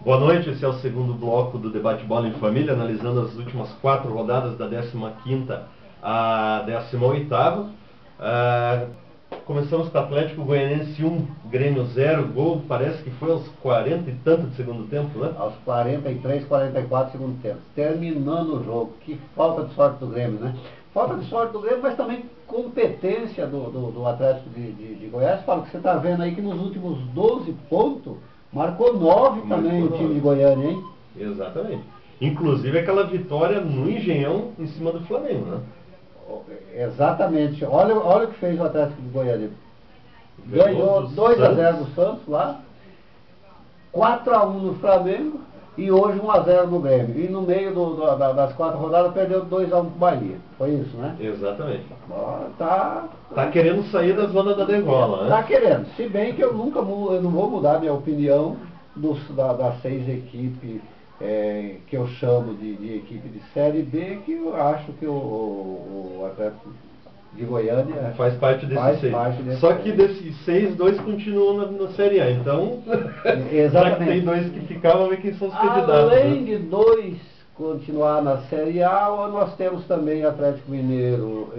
Boa noite, esse é o segundo bloco do Debate Bola em Família, analisando as últimas 4 rodadas da 15ª à 18ª. Começamos com o Atlético Goianiense 1, Grêmio 0, gol, parece que foi aos 40 e tanto de segundo tempo, né? Aos 43, 44 segundo tempo. Terminando o jogo. Que falta de sorte do Grêmio, né? Falta de sorte do Grêmio, mas também competência do Atlético de Goiás. Falo que você está vendo aí que nos últimos 12 pontos, marcou 9 também o time de Goiânia, hein? Exatamente. Inclusive aquela vitória no Engenhão em cima do Flamengo, né? Exatamente. Olha o que fez o Atlético de Goiânia. Ganhou 2-0 do Santos lá, 4-1 no Flamengo e hoje 1-0 no Grêmio. E no meio das 4 rodadas perdeu 2-1 pro Bahia. Foi isso, né? Exatamente. Tá querendo sair da zona da degola, né? Tá querendo. Se bem que eu não vou mudar minha opinião das 6 equipes que eu chamo de equipe de Série B, que eu acho que o Atlético de Goiânia faz parte desses 6. Só que desses 6, 2 continuam na Série A. Então, já que tem 2 que ficavam, vamos ver quem são os candidatos. Além de 2 continuar na Série A, nós temos também Atlético Mineiro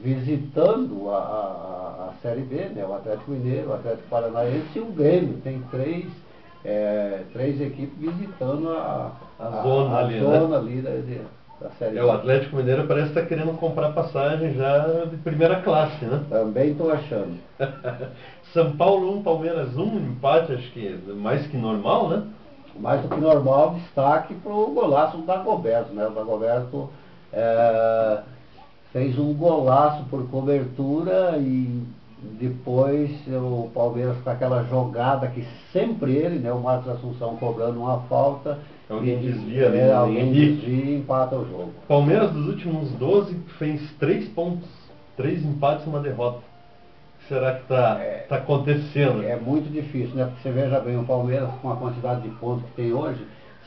visitando a Série B, né? O Atlético Mineiro, o Atlético Paranaense e o Grêmio. Tem 3 equipes visitando a zona ali da Série B. O Atlético Mineiro parece estar querendo comprar passagem já de primeira classe, né? Também estou achando. São Paulo 1, Palmeiras 1, empate, acho que mais que normal, né? Mais do que normal, destaque para o golaço do Dagoberto, né? O Dagoberto fez um golaço por cobertura e depois o Palmeiras com aquela jogada que sempre ele, né? O Marcos Assunção cobrando uma falta. Alguém desvia, alguém desvia e empata o jogo. Palmeiras dos últimos 12 fez 3 pontos, 3 empates e uma derrota. O que será que está acontecendo? É muito difícil, né? Porque você veja bem, o Palmeiras com a quantidade de pontos que tem hoje,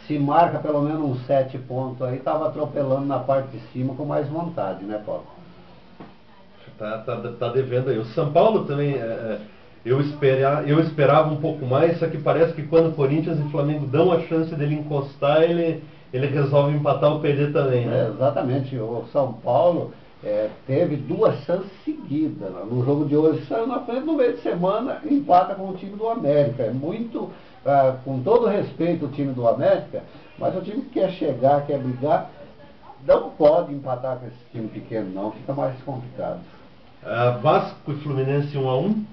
se marca pelo menos uns 7 pontos aí, estava atropelando na parte de cima com mais vontade, né, Paulo? Tá devendo aí. O São Paulo também, eu esperava um pouco mais, só que parece que quando Corinthians e Flamengo dão a chance dele encostar, ele resolve empatar ou perder também, né? Exatamente. O São Paulo teve 2 chances seguidas. No jogo de hoje saiu na frente, no meio de semana empata com o time do América. É muito, com todo respeito, o time do América, mas o time que quer chegar, quer brigar, não pode empatar com esse time pequeno não, fica mais complicado. Vasco e Fluminense 1-1.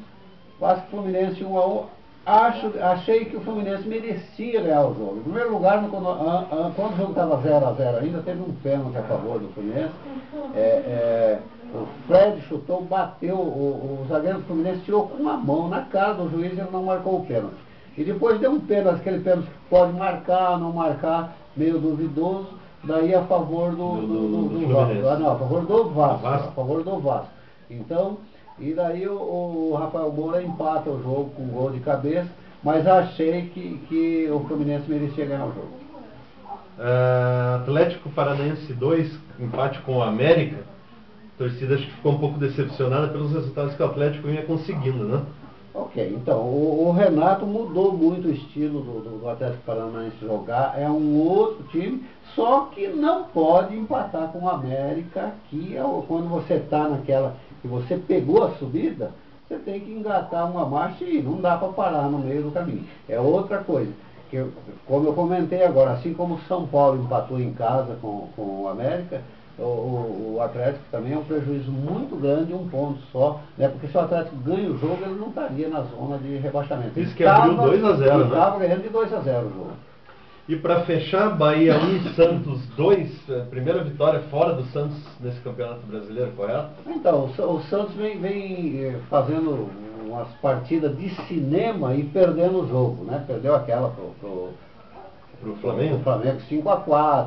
Vasco e Fluminense 1-1. Achei que o Fluminense merecia ganhar o jogo. Em primeiro lugar, quando o jogo estava 0-0 ainda, teve um pênalti a favor do Fluminense. O Fred chutou, bateu, o zagueiro do Fluminense tirou com uma mão na cara do juiz e ele não marcou o pênalti. E depois deu um pênalti, aquele pênalti que pode marcar, não marcar, meio duvidoso, daí a favor do Vasco. Não, a favor do Vasco. A favor do Vasco. Então, e daí o Rafael Moura empata o jogo com um gol de cabeça, mas achei que o Fluminense merecia ganhar o jogo. Atlético Paranaense 2, empate com o América. A torcida acho que ficou um pouco decepcionada pelos resultados que o Atlético vinha conseguindo, né? Ok, então, o Renato mudou muito o estilo do Atlético Paranaense jogar, é um outro time, só que não pode empatar com o América, que quando você está naquela, que você pegou a subida, você tem que engatar uma marcha e não dá para parar no meio do caminho. É outra coisa, como eu comentei agora, assim como o São Paulo empatou em casa com o América, o Atlético também é um prejuízo muito grande, 1 ponto só, né? Porque se o Atlético ganha o jogo, ele não estaria na zona de rebaixamento. Isso que abriu 2-0, né? Estava ganhando de 2-0 o jogo. E para fechar, Bahia 1 e Santos 2, primeira vitória fora do Santos nesse Campeonato Brasileiro, correto? Então, o Santos vem fazendo umas partidas de cinema e perdendo o jogo, né? Perdeu aquela pro Flamengo? O Flamengo 5-4.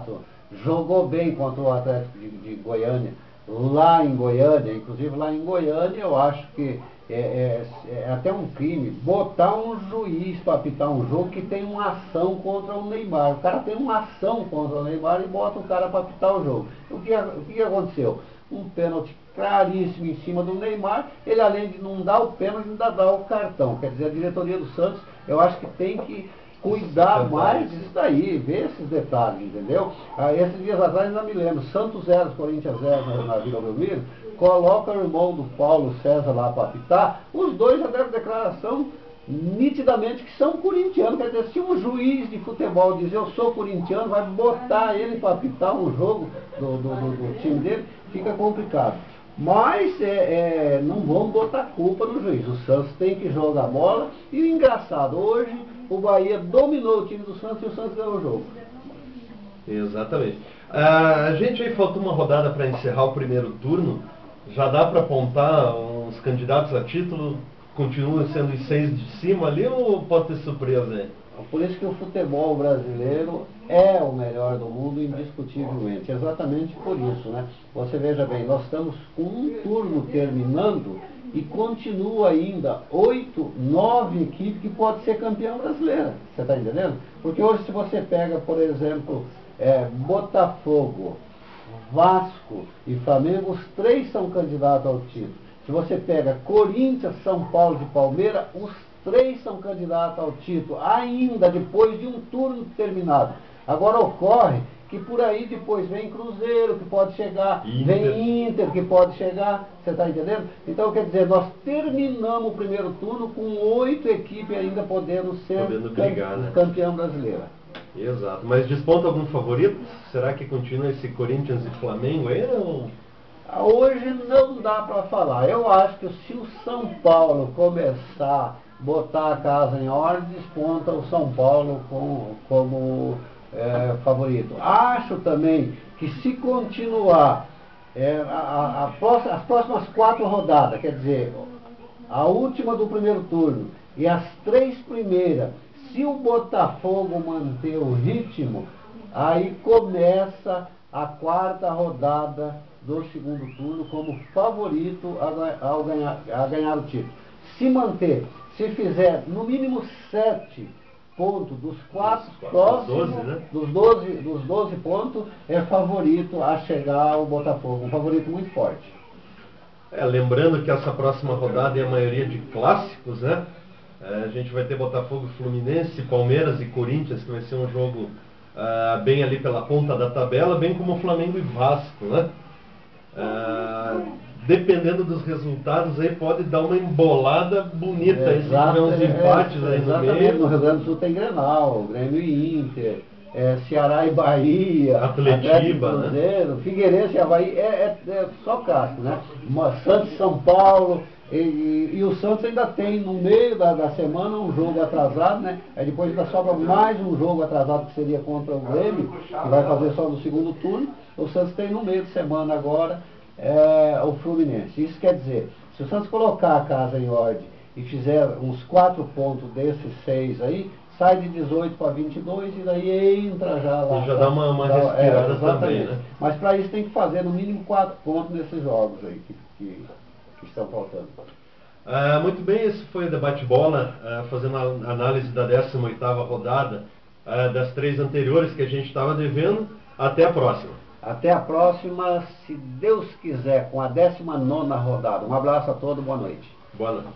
Jogou bem contra o Atlético de Goiânia, lá em Goiânia. Inclusive lá em Goiânia eu acho que é até um crime botar um juiz para apitar um jogo que tem uma ação contra o Neymar. O cara tem uma ação contra o Neymar e bota o cara para apitar o jogo. O que aconteceu? Um pênalti claríssimo em cima do Neymar. Ele, além de não dar o pênalti, ainda dá o cartão. Quer dizer, a diretoria do Santos, eu acho que tem que cuidar mais disso daí, ver esses detalhes, entendeu? Esses dias atrás ainda me lembro, Santos 0, Corinthians 0 na Vila Belmiro, coloca o irmão do Paulo César lá para apitar, os dois já deram declaração nitidamente que são corintianos. Quer dizer, se um juiz de futebol diz eu sou corintiano, vai botar ele para apitar um jogo do time dele, fica complicado. Mas não vamos botar culpa no juiz. O Santos tem que jogar bola. E o engraçado, hoje o Bahia dominou o time do Santos e o Santos ganhou o jogo. Exatamente. A gente aí faltou uma rodada para encerrar o primeiro turno. Já dá para apontar uns candidatos a título? Continua sendo os 6 de cima ali ou pode ter surpresa aí? Por isso que o futebol brasileiro é o melhor do mundo, indiscutivelmente. Exatamente por isso, né? Você veja bem, nós estamos com um turno terminando e continua ainda 8, 9 equipes que pode ser campeão brasileira. Você está entendendo? Porque hoje se você pega, por exemplo, Botafogo, Vasco e Flamengo, os 3 são candidatos ao título. Se você pega Corinthians, São Paulo e Palmeiras, os 3 são candidatos ao título, ainda depois de um turno terminado. Agora ocorre que por aí depois vem Cruzeiro, que pode chegar, vem Inter, que pode chegar, você está entendendo? Então, quer dizer, nós terminamos o primeiro turno com 8 equipes ainda podendo ser brigar, né? Campeão brasileira. Exato. Mas desponta algum favorito? Será que continua esse Corinthians e Flamengo aí ou... Hoje não dá para falar. Eu acho que se o São Paulo começar a botar a casa em ordem, desponta o São Paulo como favorito. Acho também que se continuar as próximas 4 rodadas, quer dizer, a última do primeiro turno e as 3 primeiras, se o Botafogo manter o ritmo, aí começa a 4ª rodada do segundo turno como favorito a ganhar o título. Se manter, se fizer no mínimo 7 pontos dos 4 próximos, 12, né? dos 12 pontos, é favorito a chegar ao Botafogo, um favorito muito forte. Lembrando que essa próxima rodada é a maioria de clássicos, né? A gente vai ter Botafogo, Fluminense, Palmeiras e Corinthians, que vai ser um jogo bem ali pela ponta da tabela, bem como Flamengo e Vasco, né? Dependendo dos resultados aí pode dar uma embolada bonita aí, se tiver uns empates aí no meio. No Rio Grande do Sul tem Grenal, Grêmio e Inter, Ceará e Bahia, Atletiba, Cruzeiro, né? Figueirense e Avaí, só casco, né? Santos e São Paulo, e o Santos ainda tem no meio da semana um jogo atrasado, né? Aí depois ainda sobra mais um jogo atrasado que seria contra o Grêmio, que vai fazer só no segundo turno. O Santos tem no meio de semana agora o Fluminense. Isso quer dizer, se o Santos colocar a casa em ordem e fizer uns 4 pontos desses 6 aí, sai de 18 para 22 e daí entra já lá. E já dá uma respirada também, né? Mas para isso tem que fazer no mínimo 4 pontos nesses jogos aí que estão faltando. Muito bem, esse foi o Debate Bola, fazendo a análise da 18ª rodada, das 3 anteriores que a gente estava devendo. Até a próxima. Até a próxima, se Deus quiser, com a 19ª rodada. Um abraço a todos, boa noite. Boa noite.